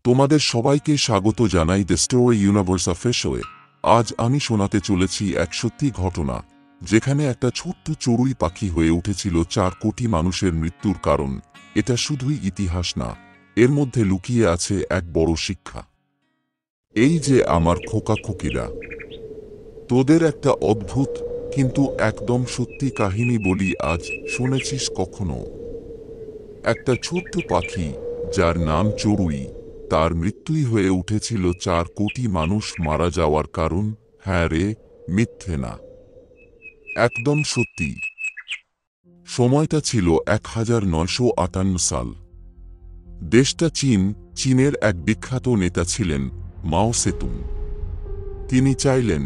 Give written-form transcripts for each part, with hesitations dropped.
তোমাদের সবাইকে স্বাগত জানাই দ্য স্টোরি ইউনিভার্স অফিসিয়ালে। আজ আমি শোনাতে চলেছি এক সত্যি ঘটনা, যেখানে একটা ছোট্ট চড়ুই পাখি হয়ে উঠেছিল 4 কোটি মানুষের মৃত্যুর কারণ। এটা শুধুই ইতিহাস না, এর মধ্যে লুকিয়ে আছে এক বড় শিক্ষা। এই যে আমার খোকা খুকিরা, তোদের একটা অদ্ভুত কিন্তু একদম সত্যি কাহিনী বলি আজ। শুনেছিস কখনো একটা ছোট্ট পাখি যার নাম চড়ুই, তার মৃত্যুই হয়ে উঠেছিল 4 কোটি মানুষ মারা যাওয়ার কারণ? হ্যাঁ রে, মিথ্যে না, একদম সত্যি। সময়টা ছিল 1958 সাল। দেশটা চীন। চীনের এক বিখ্যাত নেতা ছিলেন মাও সেতুং। তিনি চাইলেন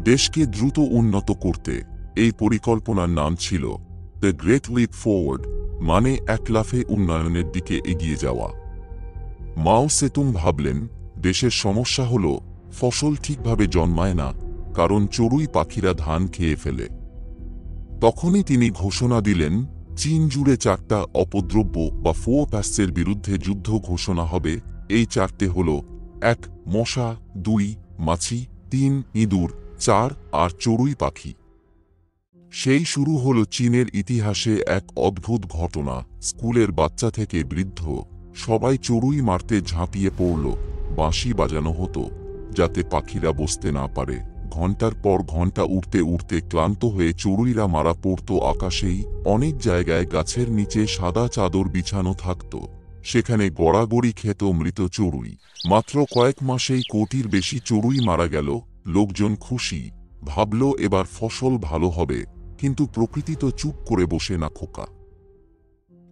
দেশকে দ্রুত উন্নত করতে। এই পরিকল্পনার নাম ছিল দ্য গ্রেট লিপ ফরওয়ার্ড, মানে এক লাফে উন্নয়নের দিকে এগিয়ে যাওয়া। মাও সেতুং ভাবলেন, দেশের সমস্যা হল ফসল ঠিকভাবে জন্মায় না, কারণ চড়ুই পাখিরা ধান খেয়ে ফেলে। তখনই তিনি ঘোষণা দিলেন, চীন জুড়ে 4টা অপদ্রব্য বা 4 পেস্টের বিরুদ্ধে যুদ্ধ ঘোষণা হবে। এই 4টে হল 1 মশা, 2 মাছি, 3 ইঁদুর, 4 আর চড়ুই পাখি। সেই শুরু হল চীনের ইতিহাসে এক অদ্ভুত ঘটনা। স্কুলের বাচ্চা থেকে বৃদ্ধ সবাই চড়ুই মারতে ঝাঁপিয়ে পড়ল। বাঁশি বাজানো হতো যাতে পাখিরা বসতে না পারে। ঘণ্টার পর ঘণ্টা উড়তে উড়তে ক্লান্ত হয়ে চড়ুইরা মারা পড়ত আকাশেই। অনেক জায়গায় গাছের নিচে সাদা চাদর বিছানো থাকত, সেখানে গড়াগড়ি খেত মৃত চড়ুই। মাত্র কয়েক মাসেই কোটির বেশি চড়ুই মারা গেল। লোকজন খুশি, ভাবল এবার ফসল ভালো হবে। কিন্তু প্রকৃতি তো চুপ করে বসে না খোকা।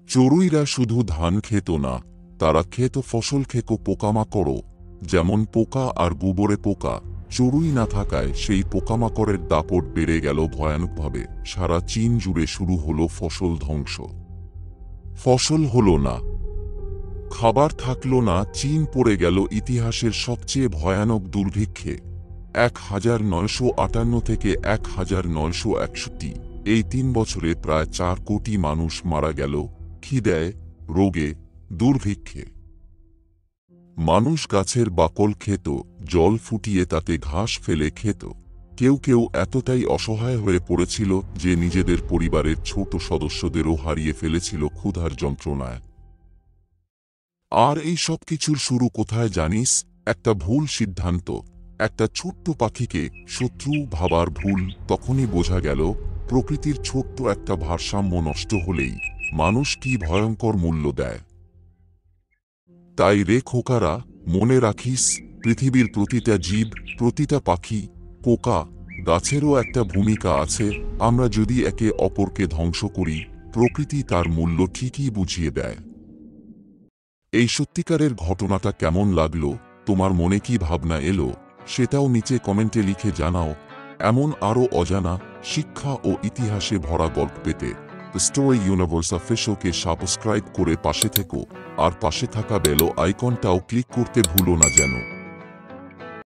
চড়ুইরা শুধু ধান খেত না, তারা খেত ফসল, খেত পোকামাকড়ও, যেমন পোকা আর গোবরে পোকা। চড়ুই না থাকায় সেই পোকামাকড়ের দাপট বেড়ে গেল ভয়ানকভাবে। সারা চীন জুড়ে শুরু হলো ফসল ধ্বংস। ফসল হলো না, খাবার থাকলো না, চীন পড়ে গেল ইতিহাসের সবচেয়ে ভয়ানক দুর্ভিক্ষে। 1958 থেকে 1961, এই 3 বছরে প্রায় 4 কোটি মানুষ মারা গেল খিদায়, রোগে, দুর্ভিক্ষে। মানুষ গাছের বাকল খেত, জল ফুটিয়ে তাতে ঘাস ফেলে খেত। কেউ কেউ এতটাই অসহায় হয়ে পড়েছিল যে নিজেদের পরিবারের ছোট সদস্যদেরও হারিয়ে ফেলেছিল ক্ষুধার যন্ত্রণায়। আর এই সব কিছুর শুরু কোথায় জানিস? একটা ভুল সিদ্ধান্ত। একটা ছোট্ট পাখিকে শত্রু ভাবার ভুল। তখনই বোঝা গেল প্রকৃতির ছোট্ট একটা ভারসাম্য নষ্ট হলেই মানুষ কি ভয়ঙ্কর মূল্য দেয়। তাই রে খোকারা, মনে রাখিস, পৃথিবীর প্রতিটা জীব, প্রতিটা পাখি, পোকা, গাছেরও একটা ভূমিকা আছে। আমরা যদি একে অপরকে ধ্বংস করি, প্রকৃতি তার মূল্য ঠিকই বুঝিয়ে দেয়। এই সত্যিকারের ঘটনাটা কেমন লাগলো? তোমার মনে কি ভাবনা এলো সেটাও নিচে কমেন্টে লিখে জানাও। এমন আরও অজানা, শিক্ষা ও ইতিহাসে ভরা গল্প পেতে দ্য স্টোরি ইউনিভার্স অফিসিয়ালকে সাবস্ক্রাইব করে পাশে থেকো, আর পাশে থাকা বেল আইকনটাও ক্লিক করতে ভুলো না যেন।